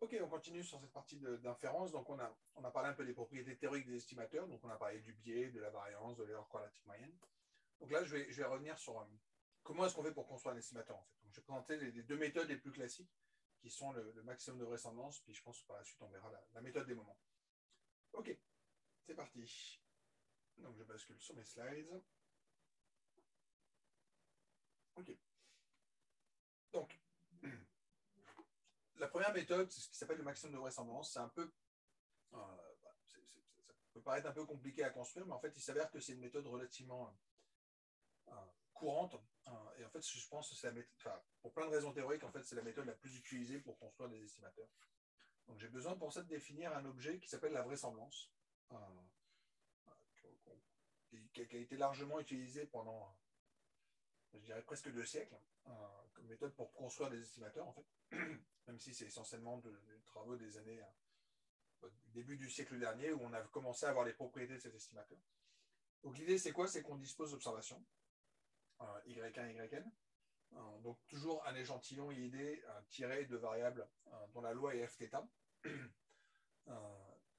Ok, on continue sur cette partie d'inférence. Donc, on a parlé un peu des propriétés théoriques des estimateurs. Donc, on a parlé du biais, de la variance, de l'erreur corrélative moyenne. Donc là, je vais revenir sur comment est-ce qu'on fait pour construire un estimateur, en fait. Donc, je vais présenter les deux méthodes les plus classiques, qui sont le maximum de vraisemblance, puis je pense que par la suite, on verra la méthode des moments. Ok, c'est parti. Donc, je bascule sur mes slides. Ok. Donc, la première méthode, c'est ce qui s'appelle le maximum de vraisemblance. C'est un peu ça peut paraître un peu compliqué à construire, mais en fait, il s'avère que c'est une méthode relativement courante. Et en fait, je pense que c'est la méthode, enfin, pour plein de raisons théoriques, en fait, c'est la méthode la plus utilisée pour construire des estimateurs. Donc, j'ai besoin pour ça de définir un objet qui s'appelle la vraisemblance, qui a été largement utilisé pendant, je dirais, presque 2 siècles, comme méthode pour construire des estimateurs, en fait, même si c'est essentiellement des travaux des années début du siècle dernier où on a commencé à avoir les propriétés de cet estimateur. Donc l'idée c'est quoi? C'est qu'on dispose d'observations, Y1, YN, donc toujours un échantillon ID tiré de variables dont la loi est Fθ.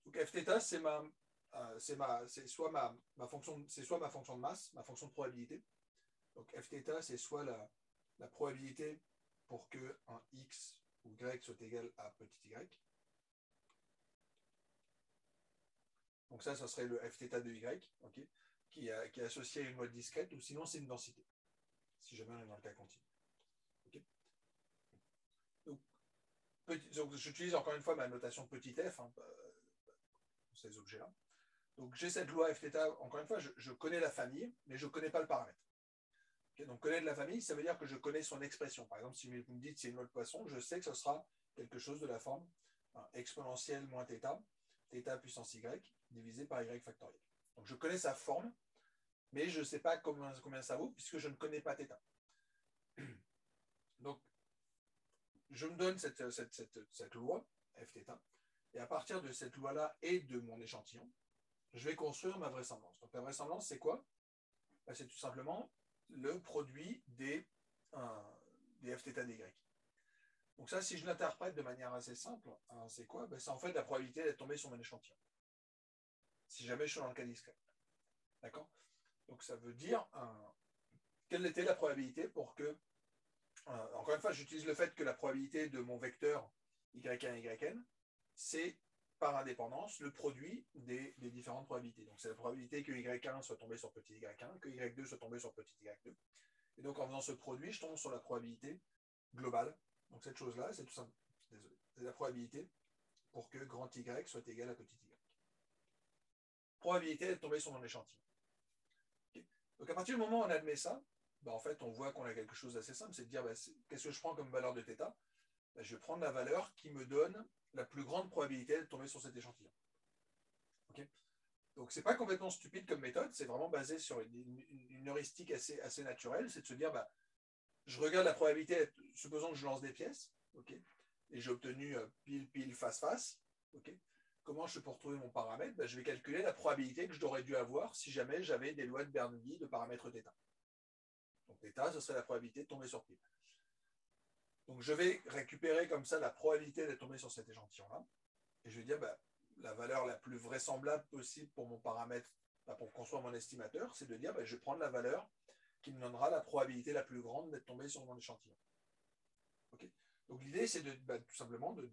Donc Fθ c'est soit ma fonction de masse, ma fonction de probabilité. Donc Fθ c'est soit la probabilité pour que un x ou y soit égal à petit y. Donc ça serait le Fθ de y, okay, qui est associé à une loi discrète, ou sinon c'est une densité, si jamais on est dans le cas continu. Okay. Donc j'utilise encore une fois ma notation petit f pour ces objets-là. Donc j'ai cette loi Fθ, encore une fois, je connais la famille, mais je ne connais pas le paramètre. Okay, donc connaître la famille, ça veut dire que je connais son expression. Par exemple, si vous me dites c'est une loi de Poisson, je sais que ce sera quelque chose de la forme exponentielle moins θ, θ puissance y, divisé par y factoriel. Donc je connais sa forme, mais je ne sais pas combien ça vaut, puisque je ne connais pas θ. Donc, je me donne cette loi, Fθ, et à partir de cette loi-là et de mon échantillon, je vais construire ma vraisemblance. Donc, la vraisemblance, c'est quoi? C'est tout simplement le produit des Fθ dy. Donc ça, si je l'interprète de manière assez simple, c'est quoi? C'est en fait la probabilité d'être tombé sur mon échantillon. Si jamais je suis dans le cas discret. D'accord? Donc ça veut dire quelle était la probabilité pour que encore une fois, j'utilise le fait que la probabilité de mon vecteur y1, yn, c'est par indépendance le produit des différentes probabilités. Donc c'est la probabilité que y1 soit tombé sur petit y1, que y2 soit tombé sur petit y2. Et donc en faisant ce produit, je tombe sur la probabilité globale. Donc cette chose-là, c'est tout simple. Désolé. C'est la probabilité pour que grand y soit égal à petit y. Probabilité d'être tombé sur mon échantillon. Okay. Donc à partir du moment où on admet ça, en fait, on voit qu'on a quelque chose d'assez simple, c'est de dire qu'est-ce que je prends comme valeur de θ? Je vais prendre la valeur qui me donne la plus grande probabilité de tomber sur cet échantillon. Okay, donc, ce n'est pas complètement stupide comme méthode, c'est vraiment basé sur une heuristique assez naturelle, c'est de se dire, je regarde la probabilité, supposons que je lance des pièces, okay, et j'ai obtenu pile, face, okay, comment je fais pour trouver mon paramètre? Je vais calculer la probabilité que j'aurais dû avoir si jamais j'avais des lois de Bernoulli de paramètre θ. Donc, θ, ce serait la probabilité de tomber sur pile. Donc, je vais récupérer comme ça la probabilité d'être tombé sur cet échantillon-là. Et je vais dire, la valeur la plus vraisemblable possible pour mon paramètre, pour construire mon estimateur, c'est de dire, je vais prendre la valeur qui me donnera la probabilité la plus grande d'être tombé sur mon échantillon. Okay, donc, l'idée, c'est tout simplement de...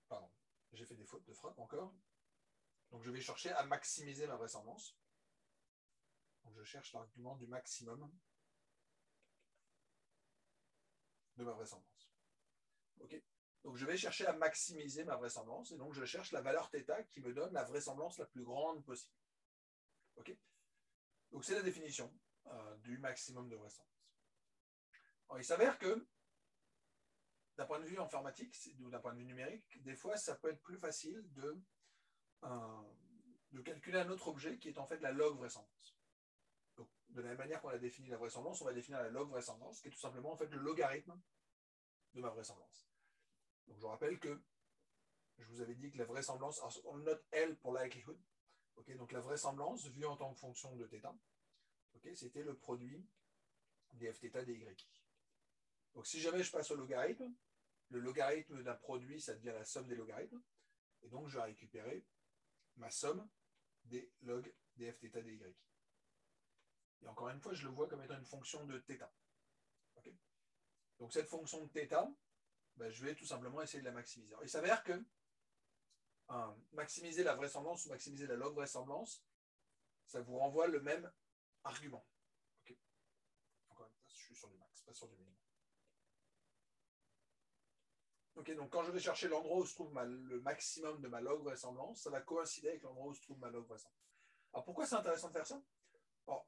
Pardon, j'ai fait des fautes de frappe encore. Donc, je vais chercher à maximiser ma vraisemblance. Donc, je cherche l'argument du maximum de ma vraisemblance. OK. Donc, je vais chercher à maximiser ma vraisemblance et donc je cherche la valeur θ qui me donne la vraisemblance la plus grande possible. OK. Donc, c'est la définition du maximum de vraisemblance. Alors, il s'avère que d'un point de vue informatique ou d'un point de vue numérique, des fois, ça peut être plus facile de calculer un autre objet qui est en fait la log vraisemblance. Donc, de la même manière qu'on a défini la vraisemblance, on va définir la log vraisemblance, qui est tout simplement en fait le logarithme de ma vraisemblance. Donc, je rappelle que je vous avais dit que la vraisemblance, alors on note L pour likelihood, okay, donc la vraisemblance vue en tant que fonction de θ, okay, c'était le produit des Fθ dy. Donc, si jamais je passe au logarithme, le logarithme d'un produit, ça devient la somme des logarithmes. Et donc, je vais récupérer ma somme des log df θ dy. Et encore une fois, je le vois comme étant une fonction de θ. Okay, donc, cette fonction de θ, ben, je vais tout simplement essayer de la maximiser. Alors, il s'avère que maximiser la vraisemblance ou maximiser la log vraisemblance, ça vous renvoie le même argument. Okay. Encore une fois, je suis sur du max, pas sur du minimum. Okay, donc quand je vais chercher l'endroit où se trouve le maximum de ma log vraisemblance, ça va coïncider avec l'endroit où se trouve ma log vraisemblance. Alors pourquoi c'est intéressant de faire ça? Alors,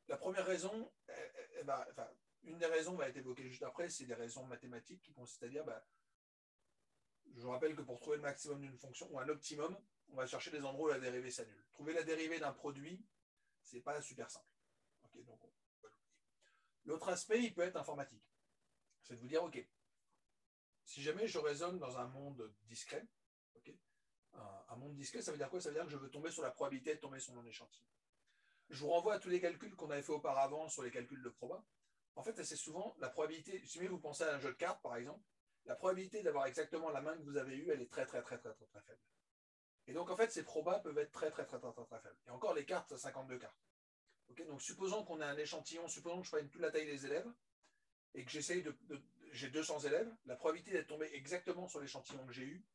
la première raison, une des raisons va être évoquée juste après, c'est des raisons mathématiques qui consistent à dire, je vous rappelle que pour trouver le maximum d'une fonction ou un optimum, on va chercher des endroits où la dérivée s'annule. Trouver la dérivée d'un produit, c'est pas super simple. Okay, donc l'autre aspect, il peut être informatique. C'est de vous dire, ok, si jamais je raisonne dans un monde discret, okay, un monde discret, ça veut dire quoi? Ça veut dire que je veux tomber sur la probabilité de tomber sur mon échantillon. Je vous renvoie à tous les calculs qu'on avait fait auparavant sur les calculs de proba. En fait, c'est souvent la probabilité, si vous pensez à un jeu de cartes, par exemple, la probabilité d'avoir exactement la main que vous avez eue, elle est très faible. Et donc, en fait, ces probas peuvent être très faibles. Et encore, les cartes, 52 cartes. Okay, donc, supposons qu'on ait un échantillon, supposons que je prenne toute la taille des élèves, et que j'ai 200 élèves, la probabilité d'être tombé exactement sur l'échantillon que j'ai eu,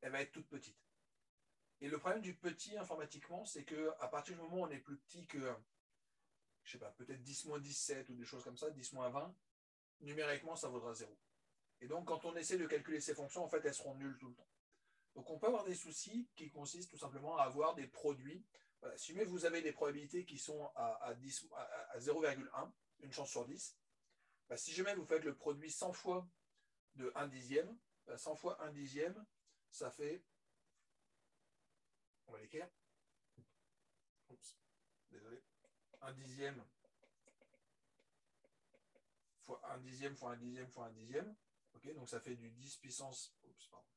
elle va être toute petite. Et le problème du petit informatiquement, c'est qu'à partir du moment où on est plus petit que, je sais pas, peut-être 10-17 ou des choses comme ça, 10-20, numériquement, ça vaudra 0. Et donc, quand on essaie de calculer ces fonctions, en fait, elles seront nulles tout le temps. Donc, on peut avoir des soucis qui consistent tout simplement à avoir des produits. Voilà, si vous avez des probabilités qui sont à 0,1, une chance sur 10, si jamais vous faites le produit 100 fois de 1 dixième, 100 fois 1 dixième, ça fait, on va l'écrire, oups, désolé, 1 dixième fois 1 dixième fois 1 dixième fois 1 dixième, ok, donc ça fait du 10 puissance, oups, pardon,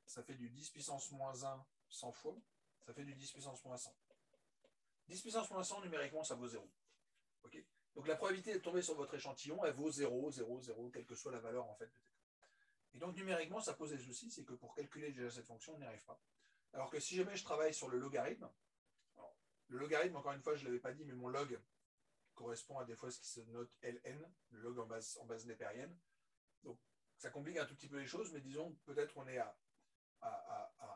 ça fait du 10 puissance moins 1 100 fois, ça fait du 10 puissance moins 100. 10 puissance moins 100, numériquement, ça vaut 0. Okay, donc la probabilité de tomber sur votre échantillon, elle vaut 0, 0, 0, quelle que soit la valeur en fait de θ. Et donc numériquement, ça pose des soucis, c'est que pour calculer déjà cette fonction, on n'y arrive pas. Alors que si jamais je travaille sur le logarithme, alors, le logarithme, encore une fois, je ne l'avais pas dit, mais mon log correspond à des fois ce qui se note ln, le log en base népérienne. Donc ça complique un tout petit peu les choses, mais disons peut-être qu'on est à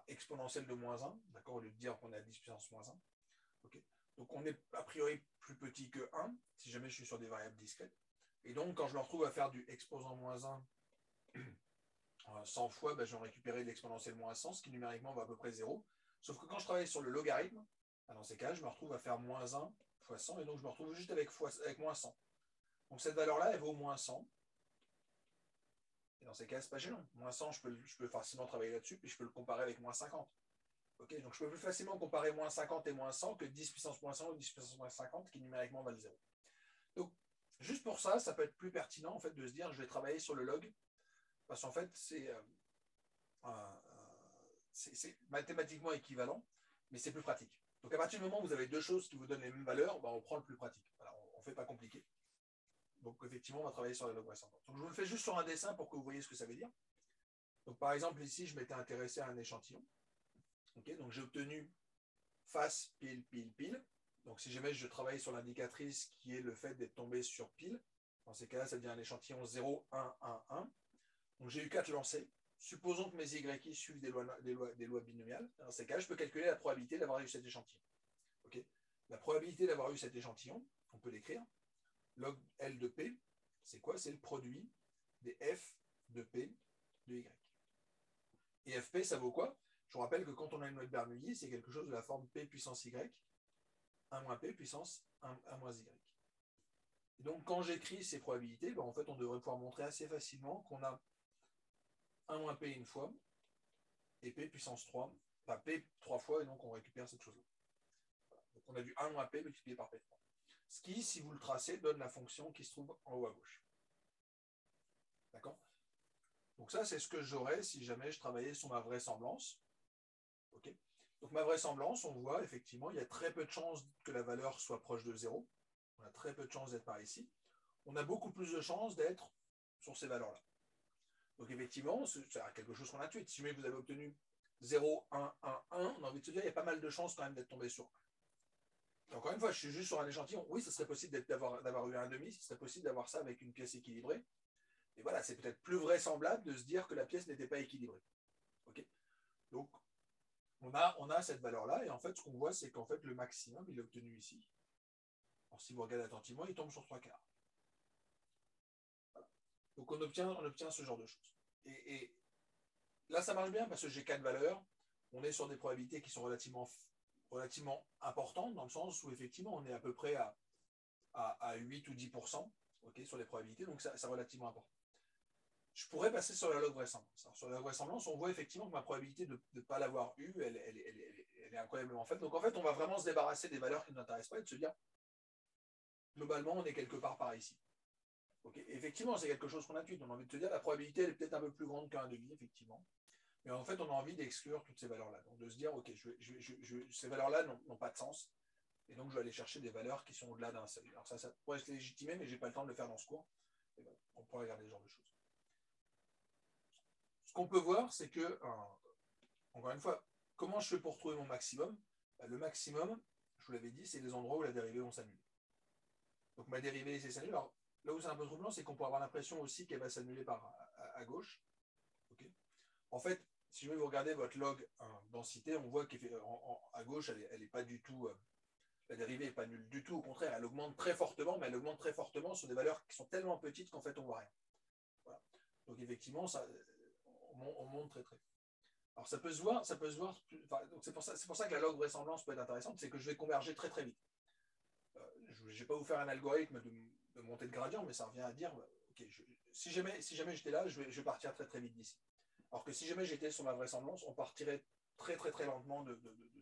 exponentielle de moins 1, d'accord, au lieu de dire qu'on est à 10 puissance moins 1. Okay. Donc on est a priori plus petit que 1, si jamais je suis sur des variables discrètes. Et donc quand je me retrouve à faire du exposant moins 1 100 fois, je vais récupérer de l'exponentielle moins 100, ce qui numériquement va à peu près 0. Sauf que quand je travaille sur le logarithme, dans ces cas, je me retrouve à faire moins 1 fois 100, et donc je me retrouve juste avec moins 100. Donc cette valeur-là, elle vaut moins 100. Et dans ces cas, c'est pas gênant. Moins 100, je peux facilement travailler là-dessus, puis je peux le comparer avec moins 50. Okay, donc je peux plus facilement comparer moins 50 et moins 100 que 10 puissance moins 100 ou 10 puissance moins 50 qui numériquement valent 0. Donc juste pour ça, ça peut être plus pertinent en fait de se dire je vais travailler sur le log parce qu'en fait c'est mathématiquement équivalent, mais c'est plus pratique. Donc à partir du moment où vous avez deux choses qui vous donnent les mêmes valeurs, on prend le plus pratique. Voilà, on ne fait pas compliqué. Donc effectivement, on va travailler sur la log vraisemblance. Donc je vous le fais juste sur un dessin pour que vous voyez ce que ça veut dire. Donc par exemple ici, je m'étais intéressé à un échantillon. Okay, donc j'ai obtenu face, pile, pile, pile. Donc si jamais je travaille sur l'indicatrice qui est le fait d'être tombé sur pile, dans ces cas-là, ça devient un échantillon 0, 1, 1, 1. Donc j'ai eu 4 lancers. Supposons que mes YI suivent des lois binomiales. Dans ces cas, je peux calculer la probabilité d'avoir eu cet échantillon. Okay, la probabilité d'avoir eu cet échantillon, on peut l'écrire. Log L de P, c'est quoi? C'est le produit des F de P de Y. Et FP, ça vaut quoi? Je vous rappelle que quand on a une loi de Bernoulli, c'est quelque chose de la forme P puissance Y, 1 moins P puissance 1 moins Y. Et donc, quand j'écris ces probabilités, en fait, on devrait pouvoir montrer assez facilement qu'on a 1 moins P une fois, et P puissance 3, enfin P 3 fois, et donc on récupère cette chose-là. Voilà. Donc, on a du 1 moins P multiplié par P3. Ce qui, si vous le tracez, donne la fonction qui se trouve en haut à gauche. D'accord? Donc ça, c'est ce que j'aurais si jamais je travaillais sur ma vraisemblance. Ok. Donc ma vraisemblance, on voit effectivement, il y a très peu de chances que la valeur soit proche de 0. On a très peu de chances d'être par ici. on a beaucoup plus de chances d'être sur ces valeurs-là. Donc effectivement, c'est quelque chose qu'on intuite. Si vous avez obtenu 0, 1, 1, 1, on a envie de se dire qu'il y a pas mal de chances quand même d'être tombé sur. Et encore une fois, je suis juste sur un échantillon. Oui, ce serait possible d'avoir eu un demi, ce serait possible d'avoir ça avec une pièce équilibrée. Et voilà, c'est peut-être plus vraisemblable de se dire que la pièce n'était pas équilibrée. Okay, donc, on a cette valeur-là, et en fait, ce qu'on voit, c'est qu'en fait, le maximum, il est obtenu ici. Alors, si vous regardez attentivement, il tombe sur 3 quarts. Voilà. Donc, on obtient ce genre de choses. Et là, ça marche bien parce que j'ai 4 valeurs. On est sur des probabilités qui sont relativement importantes, dans le sens où, effectivement, on est à peu près à 8 ou 10%, okay, sur les probabilités, donc c'est relativement important. Je pourrais passer sur la log vraisemblance. Alors, sur la log vraisemblance, on voit effectivement que ma probabilité de ne pas l'avoir eu, elle est incroyablement faible. Donc en fait, on va vraiment se débarrasser des valeurs qui ne nous intéressent pas et de se dire, globalement, on est quelque part par ici. Okay. Effectivement, c'est quelque chose qu'on intuite. On a envie de se dire, la probabilité, elle est peut-être un peu plus grande qu'un demi, effectivement. Mais en fait, on a envie d'exclure toutes ces valeurs-là. Donc de se dire, OK, ces valeurs-là n'ont pas de sens. Et donc, je vais aller chercher des valeurs qui sont au-delà d'un seuil. Alors ça pourrait se légitimer, mais je n'ai pas le temps de le faire dans ce cours. Et ben, on pourrait regarder ce genre de choses. Ce qu'on peut voir, c'est que, encore une fois, comment je fais pour trouver mon maximum? Le maximum, je vous l'avais dit, c'est les endroits où la dérivée vont s'annuler. Donc ma dérivée, c'est s'annuler. Alors là où c'est un peu troublant, c'est qu'on peut avoir l'impression aussi qu'elle va s'annuler à gauche. Okay. En fait, si vous regardez votre log densité, on voit qu'à gauche, elle n'est pas du tout. La dérivée n'est pas nulle du tout. Au contraire, elle augmente très fortement, mais elle augmente très fortement sur des valeurs qui sont tellement petites qu'en fait, on ne voit rien. Voilà. Donc effectivement, on monte très très. Alors ça peut se voir, c'est pour ça que la log vraisemblance peut être intéressante, c'est que je vais converger très très vite. Je ne vais pas vous faire un algorithme de montée de gradient, mais ça revient à dire, okay, si jamais j'étais là, je vais partir très très vite d'ici. Alors que si jamais j'étais sur ma vraisemblance, on partirait très très très lentement de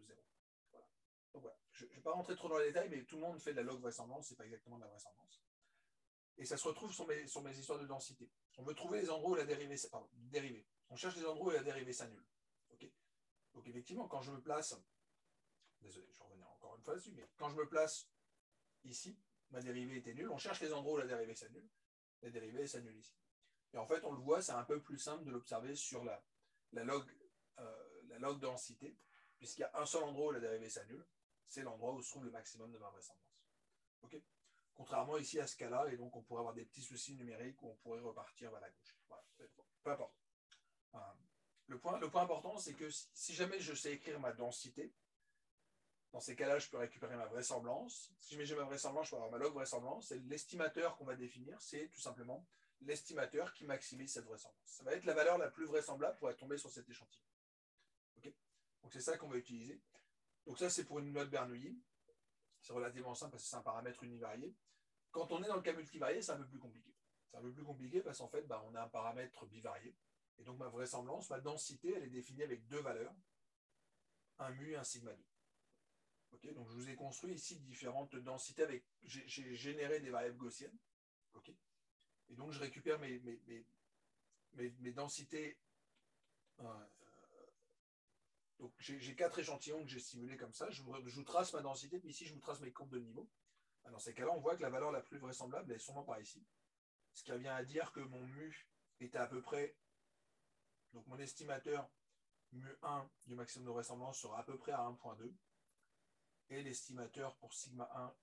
zéro. Voilà. Donc voilà. Je ne vais pas rentrer trop dans les détails, mais tout le monde fait de la log vraisemblance, c'est pas exactement de la vraisemblance. Et ça se retrouve sur mes histoires de densité. On veut trouver les endroits où la dérivée, on cherche les endroits où la dérivée s'annule. Okay. Donc effectivement, quand je me place, désolé, je vais revenir encore une fois dessus, mais quand je me place ici, ma dérivée était nulle, on cherche les endroits où la dérivée s'annule, la dérivée s'annule ici. Et en fait, on le voit, c'est un peu plus simple de l'observer sur la log densité, puisqu'il y a un seul endroit où la dérivée s'annule, c'est l'endroit où se trouve le maximum de ma vraisemblance. Okay. Contrairement ici à ce cas-là, et donc on pourrait avoir des petits soucis numériques où on pourrait repartir vers la gauche. Voilà. Peu importe. Le point important, c'est que si jamais je sais écrire ma densité, dans ces cas-là, je peux récupérer ma vraisemblance. Si jamais j'ai ma vraisemblance, je peux avoir ma log vraisemblance. Et l'estimateur qu'on va définir, c'est tout simplement l'estimateur qui maximise cette vraisemblance. Ça va être la valeur la plus vraisemblable pour être tombé sur cet échantillon. Okay. Donc c'est ça qu'on va utiliser. Donc ça, c'est pour une note Bernoulli. C'est relativement simple parce que c'est un paramètre univarié. Quand on est dans le cas multivarié, c'est un peu plus compliqué. C'est un peu plus compliqué parce qu'en fait, on a un paramètre bivarié. Et donc ma vraisemblance, ma densité, elle est définie avec deux valeurs, un mu et un sigma 2. Okay, donc je vous ai construit ici différentes densités avec. J'ai généré des variables gaussiennes. Okay, et donc je récupère mes densités. Donc j'ai 4 échantillons que j'ai simulés comme ça. Je vous trace ma densité, puis ici je vous trace mes courbes de niveau. Dans ces cas-là, on voit que la valeur la plus vraisemblable est sûrement par ici. Ce qui revient à dire que mon mu est à peu près. Donc mon estimateur mu1 du maximum de vraisemblance sera à peu près à 1,2. Et l'estimateur pour sigma 1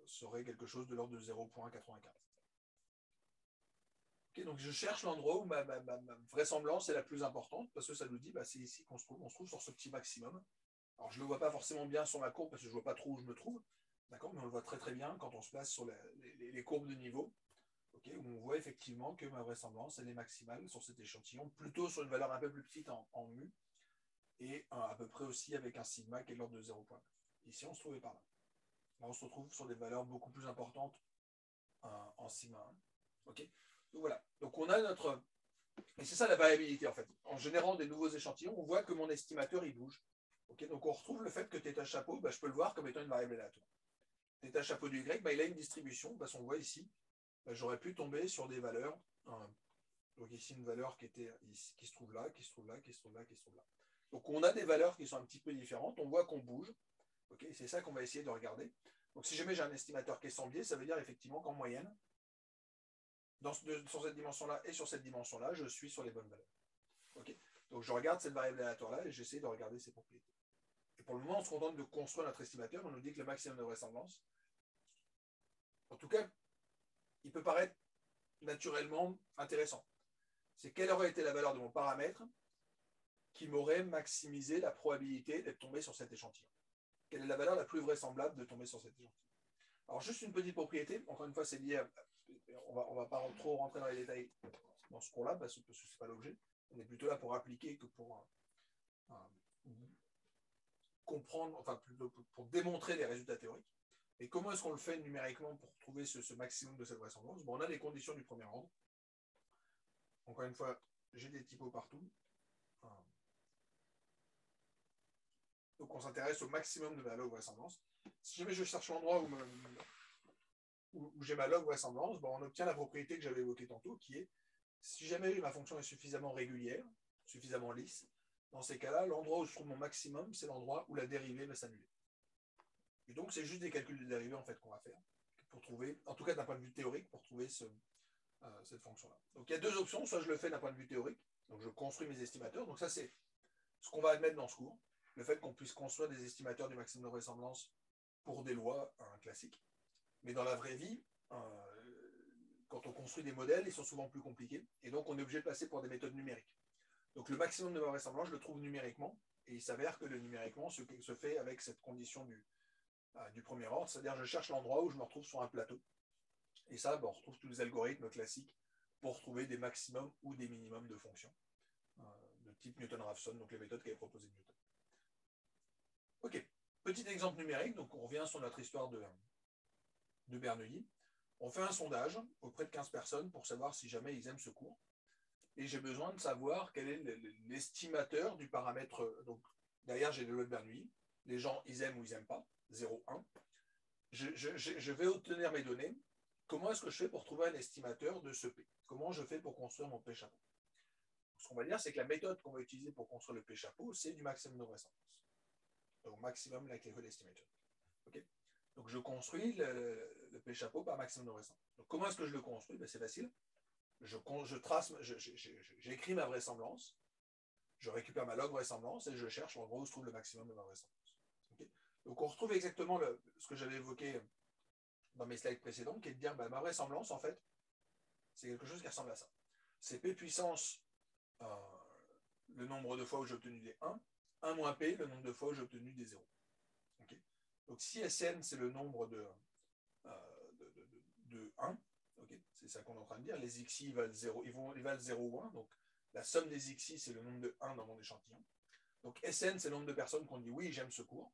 serait quelque chose de l'ordre de 0,95. Okay, donc je cherche l'endroit où ma vraisemblance est la plus importante, parce que ça nous dit, c'est ici qu'on se trouve. On se trouve sur ce petit maximum. Alors je ne le vois pas forcément bien sur ma courbe, parce que je ne vois pas trop où je me trouve, d'accord, mais on le voit très très bien quand on se place sur les courbes de niveau, okay, où on voit effectivement que ma vraisemblance, elle est maximale sur cet échantillon, plutôt sur une valeur un peu plus petite en mu, et à peu près aussi avec un sigma qui est de l'ordre de 0,9. Ici, on se trouvait par là. Là, on se retrouve sur des valeurs beaucoup plus importantes en sigma 1. Okay, donc voilà. Donc on a notre. Et c'est ça la variabilité en fait. En générant des nouveaux échantillons, on voit que mon estimateur il bouge. Okay, donc on retrouve le fait que θ chapeau, je peux le voir comme étant une variable aléatoire. θ chapeau du Y, il a une distribution. Parce qu'on voit ici, j'aurais pu tomber sur des valeurs. Donc ici une valeur qui se trouve là, qui se trouve là, qui se trouve là, qui se trouve là. Donc on a des valeurs qui sont un petit peu différentes. On voit qu'on bouge. Okay, c'est ça qu'on va essayer de regarder. Donc si jamais j'ai un estimateur qui est sans biais, ça veut dire effectivement qu'en moyenne, sur cette dimension-là et sur cette dimension-là, je suis sur les bonnes valeurs. Okay, donc je regarde cette variable aléatoire-là et j'essaie de regarder ses propriétés. Et pour le moment, on se contente de construire notre estimateur. On nous dit que le maximum de vraisemblance, en tout cas, il peut paraître naturellement intéressant. C'est quelle aurait été la valeur de mon paramètre qui m'aurait maximisé la probabilité d'être tombé sur cet échantillon. Quelle est la valeur la plus vraisemblable de tomber sur cet échantillon? Alors, juste une petite propriété. Encore une fois, c'est lié à... On va pas trop rentrer dans les détails dans ce cours-là, parce que ce n'est pas l'objet. On est plutôt là pour appliquer que pour comprendre, enfin, plutôt pour démontrer les résultats théoriques. Et comment est-ce qu'on le fait numériquement pour trouver ce maximum de cette vraisemblance? Bon, on a les conditions du premier ordre. Encore une fois, j'ai des typos partout. Donc, on s'intéresse au maximum de ma log vraisemblance. Si jamais je cherche l'endroit où j'ai ma log vraisemblance, bon, on obtient la propriété que j'avais évoquée tantôt, qui est, si jamais ma fonction est suffisamment régulière, suffisamment lisse, dans ces cas-là, l'endroit où se trouve mon maximum, c'est l'endroit où la dérivée va s'annuler. Et donc, c'est juste des calculs de dérivée en fait, qu'on va faire pour trouver, en tout cas d'un point de vue théorique, pour trouver cette fonction-là. Donc, il y a deux options. Soit je le fais d'un point de vue théorique, donc je construis mes estimateurs. Donc, ça, c'est ce qu'on va admettre dans ce cours, le fait qu'on puisse construire des estimateurs du maximum de vraisemblance pour des lois classiques. Mais dans la vraie vie, quand on construit des modèles, ils sont souvent plus compliqués. Et donc, on est obligé de passer pour des méthodes numériques. Donc, le maximum de vraisemblance, je le trouve numériquement. Et il s'avère que le numériquement se fait avec cette condition du premier ordre. C'est-à-dire, je cherche l'endroit où je me retrouve sur un plateau. Et ça, on retrouve tous les algorithmes classiques pour trouver des maximums ou des minimums de fonctions de type Newton-Raphson, donc les méthodes qu'avait proposées Newton. Ok, petit exemple numérique. Donc, on revient sur notre histoire de Bernoulli. On fait un sondage auprès de 15 personnes pour savoir si jamais ils aiment ce cours. Et j'ai besoin de savoir quel est l'estimateur du paramètre. Donc, derrière, j'ai les lois de Bernoulli. Les gens, ils aiment ou ils n'aiment pas. 0, 1. Je vais obtenir mes données. Comment est-ce que je fais pour trouver un estimateur de ce P? Comment je fais pour construire mon P chapeau? Ce qu'on va dire, c'est que la méthode qu'on va utiliser pour construire le P chapeau, c'est du maximum de vraisemblance. Donc, maximum likelihood estimator. Okay, donc, je construis le P chapeau par maximum de vraisemblance. Donc, comment est-ce que je le construis? C'est facile. J'écris ma vraisemblance, je récupère ma log vraisemblance et je cherche l'endroit où se trouve le maximum de ma vraisemblance. Okay, donc, on retrouve exactement ce que j'avais évoqué dans mes slides précédentes, qui est de dire ma vraisemblance, en fait, c'est quelque chose qui ressemble à ça. C'est P puissance le nombre de fois où j'ai obtenu des 1 moins P, le nombre de fois où j'ai obtenu des 0. Okay, donc, si Sn, c'est le nombre de 1, okay, c'est ça qu'on est en train de dire, les xi ils valent 0, ils valent 0 ou 1, donc la somme des xi, c'est le nombre de 1 dans mon échantillon. Donc, Sn, c'est le nombre de personnes qui ont dit oui, j'aime ce cours.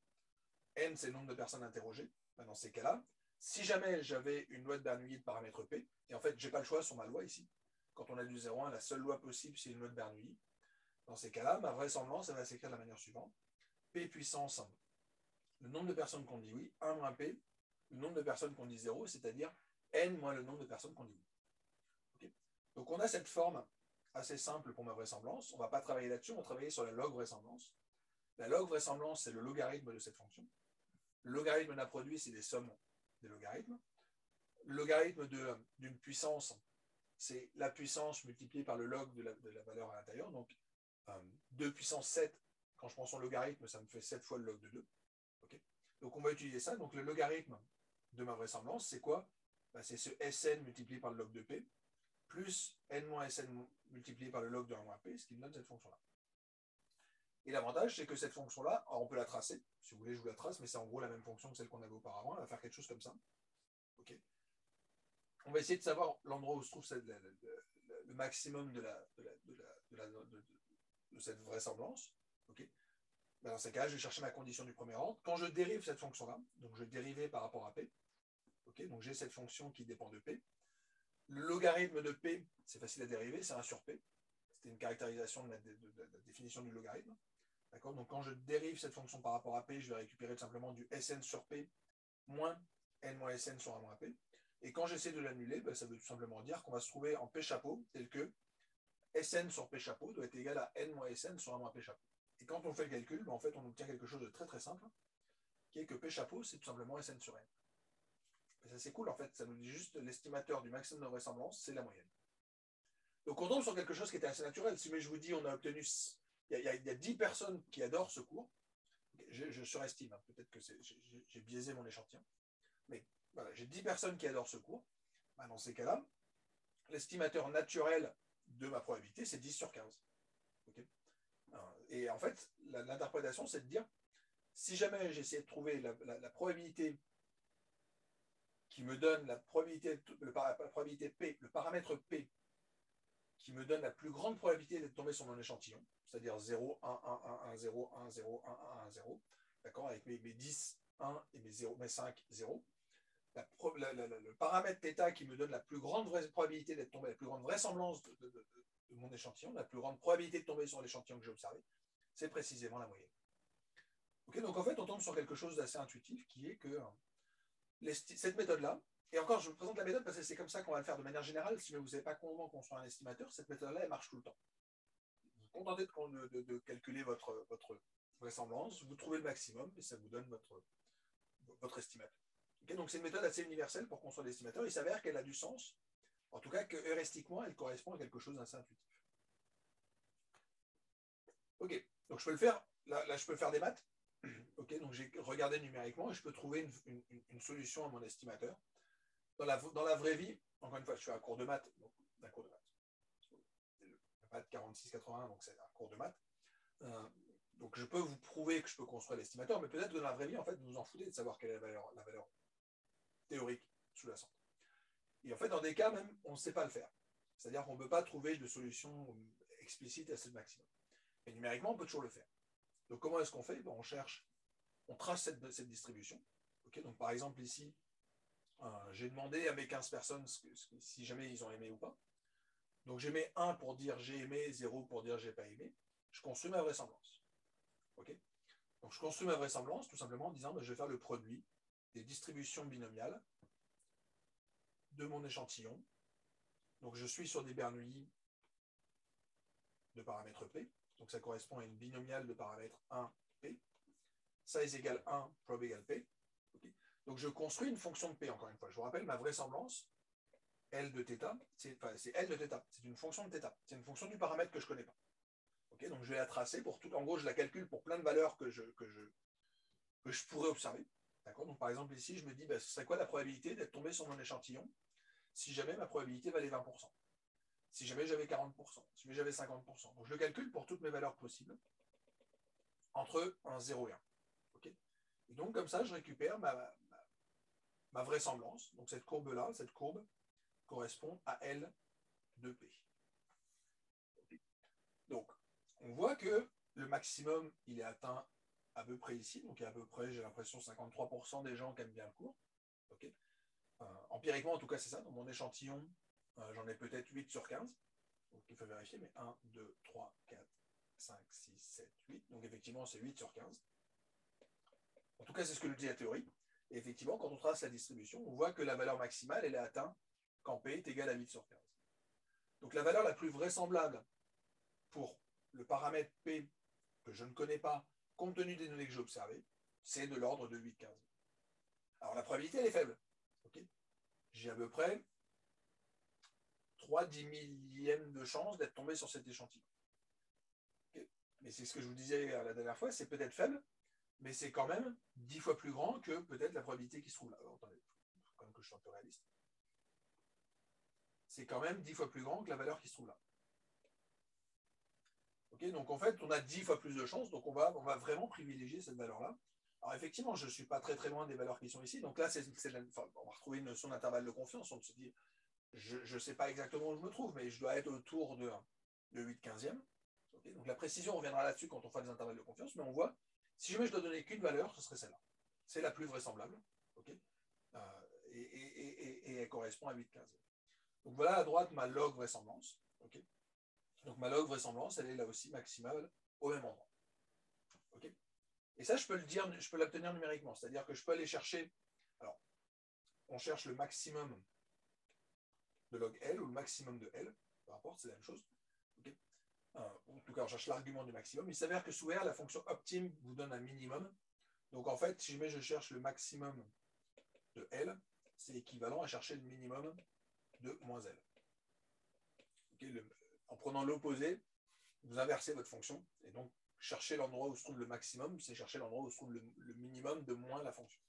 N, c'est le nombre de personnes interrogées. Dans ces cas-là, si jamais j'avais une loi de Bernoulli de paramètre P, et en fait, je n'ai pas le choix sur ma loi ici, quand on a du 0,1, la seule loi possible, c'est une loi de Bernoulli. Dans ces cas-là, ma vraisemblance, elle va s'écrire de la manière suivante. P puissance, le nombre de personnes qui ont dit oui, 1 moins P, le nombre de personnes qui ont dit 0, c'est-à-dire N moins le nombre de personnes qui ont dit oui. Okay, donc, on a cette forme assez simple pour ma vraisemblance. On ne va pas travailler là-dessus, on va travailler sur la log vraisemblance. La log vraisemblance, c'est le logarithme de cette fonction. Le logarithme d'un produit, c'est des sommes des logarithmes. Le logarithme d'une puissance, c'est la puissance multipliée par le log de la valeur à l'intérieur. Donc, 2 puissance 7, quand je prends son logarithme, ça me fait 7 fois le log de 2. Okay, donc, on va utiliser ça. Donc, le logarithme de ma vraisemblance, c'est quoi? C'est ce Sn multiplié par le log de P, plus n moins Sn multiplié par le log de 1 moins P, ce qui me donne cette fonction-là. Et l'avantage, c'est que cette fonction-là, on peut la tracer. Si vous voulez, je vous la trace, mais c'est en gros la même fonction que celle qu'on avait auparavant. Elle va faire quelque chose comme ça. Okay, on va essayer de savoir l'endroit où se trouve le maximum de cette vraisemblance. Okay, dans ces cas, je vais chercher ma condition du premier ordre. Quand je dérive cette fonction-là, donc je dérive par rapport à P, okay, donc j'ai cette fonction qui dépend de P. Le logarithme de P, c'est facile à dériver, c'est 1 sur P. C'était une caractérisation de la définition du logarithme. D'accord, donc quand je dérive cette fonction par rapport à P, je vais récupérer tout simplement du Sn sur P moins N moins Sn sur 1 moins P. Et quand j'essaie de l'annuler, ça veut tout simplement dire qu'on va se trouver en P chapeau, tel que Sn sur P chapeau doit être égal à N moins Sn sur 1 moins P chapeau. Et quand on fait le calcul, en fait, on obtient quelque chose de très très simple, qui est que P chapeau, c'est tout simplement Sn sur N. Et ça, c'est cool, en fait. Ça nous dit juste l'estimateur du maximum de vraisemblance, c'est la moyenne. Donc, on tombe sur quelque chose qui était assez naturel. Si mais je vous dis, on a obtenu. Il y a 10 personnes qui adorent ce cours. Je surestime, hein. Peut-être que j'ai biaisé mon échantillon. Mais voilà, j'ai 10 personnes qui adorent ce cours. Ben, dans ces cas-là, l'estimateur naturel de ma probabilité, c'est 10 sur 15. Okay, et en fait, l'interprétation, c'est de dire, si jamais j'essaie de trouver la probabilité qui me donne la probabilité P, le paramètre P, qui me donne la plus grande probabilité d'être tombé sur mon échantillon, c'est-à-dire 0, 1, 1, 1, 1, 0, 1, 0, 1, 1, 1, 0, d'accord, avec mes 10, 1 et mes 5, 0. Le paramètre θ qui me donne la plus grande probabilité d'être tombé, la plus grande vraisemblance de mon échantillon, la plus grande probabilité de tomber sur l'échantillon que j'ai observé, c'est précisément la moyenne. Okay, donc en fait, on tombe sur quelque chose d'assez intuitif qui est que cette méthode-là, et encore, je vous présente la méthode parce que c'est comme ça qu'on va le faire de manière générale. Si vous ne savez pas comment construire un estimateur, cette méthode-là, elle marche tout le temps. Vous vous contentez de calculer votre vraisemblance, vous trouvez le maximum et ça vous donne votre estimateur. Okay, donc c'est une méthode assez universelle pour construire l'estimateur. Il s'avère qu'elle a du sens, en tout cas que heuristiquement, elle correspond à quelque chose d'assez intuitif. Ok, donc je peux le faire. Là je peux faire des maths. Ok, donc j'ai regardé numériquement et je peux trouver une solution à mon estimateur. Dans la vraie vie, encore une fois, je suis à un cours de maths, donc un cours de maths. Maths 46-81, donc c'est un cours de maths. Donc je peux vous prouver que je peux construire l'estimateur, mais peut-être que dans la vraie vie, en fait, vous vous en foutez de savoir quelle est la valeur théorique sous-jacente. Et en fait, dans des cas même, on ne sait pas le faire. C'est-à-dire qu'on ne peut pas trouver de solution explicite à ce maximum. Mais numériquement, on peut toujours le faire. Donc comment est-ce qu'on fait? On cherche, on trace cette distribution. Okay, donc par exemple ici, j'ai demandé à mes 15 personnes si jamais ils ont aimé ou pas. Donc j'ai mis 1 pour dire j'ai aimé, 0 pour dire j'ai pas aimé. Je construis ma vraisemblance. Okay, donc je construis ma vraisemblance tout simplement en disant je vais faire le produit des distributions binomiales de mon échantillon. Donc je suis sur des Bernoulli de paramètre P. Donc ça correspond à une binomiale de paramètre 1, P. Size égale 1, prob égale P. Okay, donc je construis une fonction de P, encore une fois. Je vous rappelle, ma vraisemblance, L de θ, c'est L de θ, c'est une fonction de θ, c'est une fonction du paramètre que je ne connais pas. Okay, donc je vais la tracer pour tout, en gros je la calcule pour plein de valeurs que je pourrais observer. Donc par exemple ici, je me dis, ce serait quoi la probabilité d'être tombé sur mon échantillon si jamais ma probabilité valait 20%, si jamais j'avais 40%, si jamais j'avais 50%. Donc je le calcule pour toutes mes valeurs possibles, entre 1, 0 et 1. Okay, et donc comme ça, je récupère ma vraisemblance. Donc cette courbe-là, cette courbe correspond à L de P. Okay, donc on voit que le maximum, il est atteint à peu près ici. Donc, il y a à peu près, j'ai l'impression, 53% des gens qui aiment bien le cours. Okay, empiriquement, en tout cas, c'est ça. Dans mon échantillon, j'en ai peut-être 8 sur 15. Donc, il faut vérifier, mais 1, 2, 3, 4, 5, 6, 7, 8. Donc, effectivement, c'est 8 sur 15. En tout cas, c'est ce que nous dit la théorie. Et effectivement, quand on trace la distribution, on voit que la valeur maximale, elle est atteinte quand P est égal à 8 sur 15. Donc, la valeur la plus vraisemblable pour le paramètre P que je ne connais pas, compte tenu des données que j'ai observées, c'est de l'ordre de 8-15. Alors la probabilité, elle est faible. Okay, j'ai à peu près 3/10 millièmes de chance d'être tombé sur cet échantillon. Okay, mais c'est ce que je vous disais la dernière fois, c'est peut-être faible, mais c'est quand même 10 fois plus grand que peut-être la probabilité qui se trouve là. Alors, attendez, il faut quand même que je sois un peu réaliste. C'est quand même 10 fois plus grand que la valeur qui se trouve là. Okay, donc en fait, on a 10 fois plus de chances, donc on va vraiment privilégier cette valeur-là. Alors effectivement, je ne suis pas très très loin des valeurs qui sont ici, donc là, on va retrouver une notion d'intervalle de confiance, on se dit, je ne sais pas exactement où je me trouve, mais je dois être autour de 8/15e. Okay, donc la précision, on reviendra là-dessus quand on fera des intervalles de confiance, mais on voit, si jamais je dois donner qu'une valeur, ce serait celle-là. C'est la plus vraisemblable, okay, et elle correspond à 8/15e. Donc voilà à droite ma log vraisemblance. Okay, donc ma log vraisemblance, elle est là aussi maximale au même endroit. Okay, et ça, je peux l'obtenir numériquement, c'est-à-dire que je peux aller chercher, alors, on cherche le maximum de log L ou le maximum de L, peu importe, c'est la même chose. Okay, en tout cas, on cherche l'argument du maximum. Il s'avère que sous R, la fonction optime vous donne un minimum. Donc en fait, si jamais je cherche le maximum de L, c'est équivalent à chercher le minimum de moins L. Okay, en prenant l'opposé, vous inversez votre fonction, et donc chercher l'endroit où se trouve le maximum, c'est chercher l'endroit où se trouve le minimum de moins la fonction.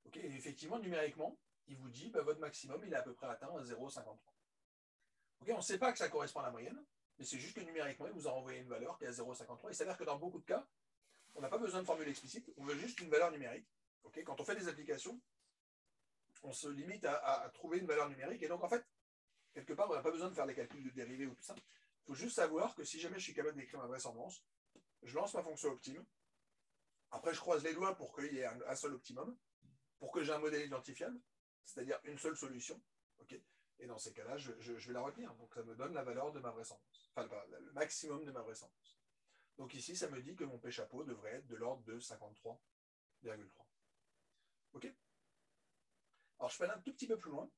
Okay, et effectivement, numériquement, il vous dit votre maximum, il est à peu près atteint à 0,53. Okay, on ne sait pas que ça correspond à la moyenne, mais c'est juste que numériquement, il vous a renvoyé une valeur qui est à 0,53. Il s'avère que dans beaucoup de cas, on n'a pas besoin de formule explicite, on veut juste une valeur numérique. Okay, quand on fait des applications, on se limite à trouver une valeur numérique, et donc en fait, quelque part, on n'a pas besoin de faire des calculs de dérivés ou tout ça. Il faut juste savoir que si jamais je suis capable d'écrire ma vraisemblance, je lance ma fonction optime. Après, je croise les doigts pour qu'il y ait un seul optimum, pour que j'ai un modèle identifiable, c'est-à-dire une seule solution. Okay, et dans ces cas-là, je vais la retenir. Donc, ça me donne la valeur de ma vraisemblance. Enfin, le maximum de ma vraisemblance. Donc ici, ça me dit que mon P chapeau devrait être de l'ordre de 53,3. OK? Alors, je peux aller un tout petit peu plus loin.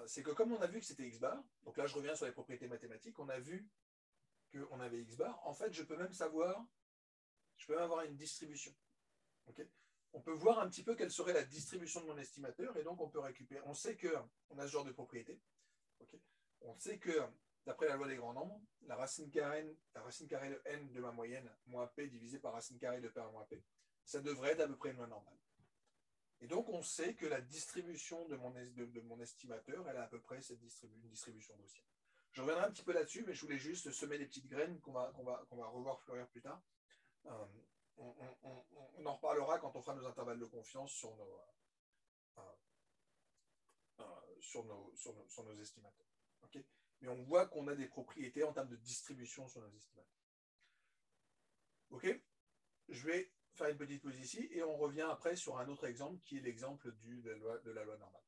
C'est que comme on a vu que c'était X bar, donc là, je reviens sur les propriétés mathématiques, on a vu qu'on avait X bar. En fait, je peux même savoir, je peux même avoir une distribution. Okay, on peut voir un petit peu quelle serait la distribution de mon estimateur, et donc on peut récupérer. On sait qu'on a ce genre de propriété. Okay, on sait que, d'après la loi des grands nombres, la racine carrée de n de ma moyenne moins p divisé par racine carrée de p moins p, ça devrait être à peu près une loi normale. Et donc on sait que la distribution de mon estimateur, elle a à peu près une distribution gaussienne. Je reviendrai un petit peu là-dessus, mais je voulais juste semer des petites graines qu'on va revoir fleurir plus tard. On en reparlera quand on fera nos intervalles de confiance sur nos estimateurs. Okay, mais on voit qu'on a des propriétés en termes de distribution sur nos estimateurs. Ok, je vais faire une petite pause ici et on revient après sur un autre exemple qui est l'exemple de la loi normale.